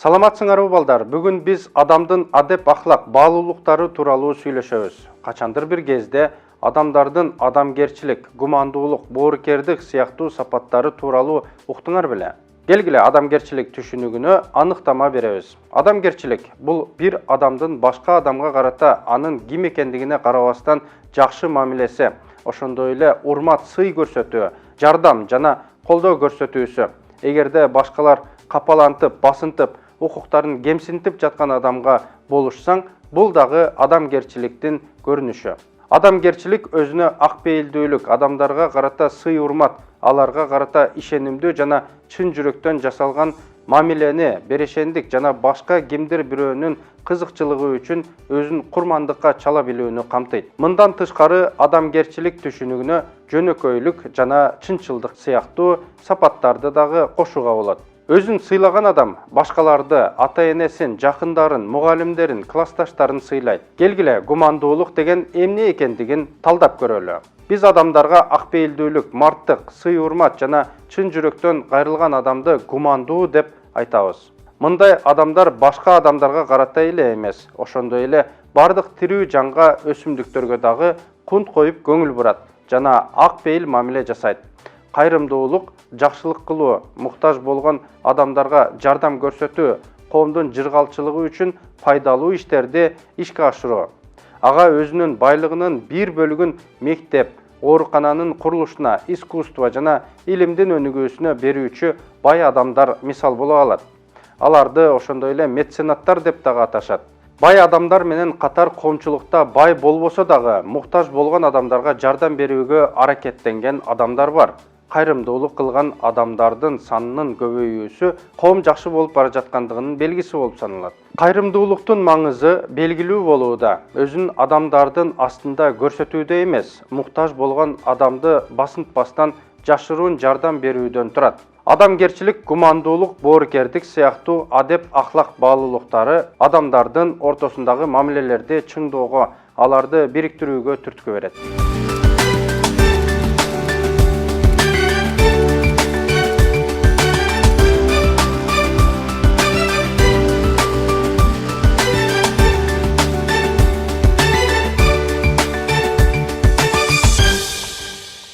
Саламатсыңарбы балдар, бүгін біз адамдың адеп ахлак баалуулуктары тууралуу сүйлөшөбүз. Качандыр бир кезде адамдардын адамгерчилик, гумандуулук, боорукердик сыяктуу сапаттары тууралуу уктуңар беле. Келгиле адамгерчилик түшүнүгүнө аныктама беребиз. Адамгерчилик бул бир адамдын башка адамга карата анын ким экендигине карабастан жакшы мамилеси, ошондой эле урмат, сый көрсөтүү, жардам жана колдоо көрсөтүүсү. Эгерде башкалар капалантып, басынтып, укуктарын кемсинтип жаткан адамга болушсаң, бул дагы адамгерчиликтин көрүнүшү. Адамгерчилик өзүнө акпейилдүүлүк, адамдарга карата сый урмат, аларга карата ишенимдүү жана чын жүрөктөн жасалган мамилени, берешендик жана башка кимдир бирөөнүн кызыкчылыгы үчүн өзүн курмандыкка чала билүүнү камтыйт. Мындан тышкары адамгерчилик түшүнүгүнө жөнөкөйлүк жана чынчылдык сыяктуу сапаттарды дагы кошууга болот. Өзүн сыйлаган адам башкаларды, ата-энесин, жакындарын, мугалимдерин, классташтарын сыйлайт. Келгиле, гумандуулук деген эмне экендигин талдап көрөлү. Биз адамдарга акпейилдүүлүк, марттык, сый урмат жана чын жүрөктөн кайрылган адамды гумандуу деп айтабыз. Мындай адамдар башка адамдарга карата эле эмес, ошондой эле бардык тирүү жанга, өсүмдүктөргө дагы кунт коюп көңүл бурат жана акпейил мамиле жасайт. Кайрымдуулук, жакшылык кылуу, муктаж болгон адамдарга жардам көрсөтүү, коомдун жыргалчылыгы үчүн пайдалуу иштерди ишке ашыруу. Ага өзүнүн байлыгынын бир бөлүгүн мектеп, оорукананын курулушуна, искусство жана илимдин өнүгүүсүнө берүүчү бай адамдар мисал боло алат. Аларды ошондой эле меценаттар деп дагы аташат. Бай адамдар менен катар коомчулукта бай болбосо дагы муктаж болгон адамдарга жардам берүүгө аракеттенген адамдар бар. Кайрымдуулук кылган адамдардын санынын көбөйүүсү коом жакшы болуп бара жаткандыгынын белгиси болуп саналат. Кайрымдуулуктун маңызы белгилүү болууда. Өзүн адамдардын астында көрсөтүүдө эмес, муктаж болгон адамды басынтпастан жашыруун жардам берүүдөн турат. Адамгерчилик, гумандуулук, боорукердик сыяктуу адеп ахлак баалуулуктары адамдардын ортосундагы мамилелерди чыңдоого, аларды бириктирүүгө түрткү берет.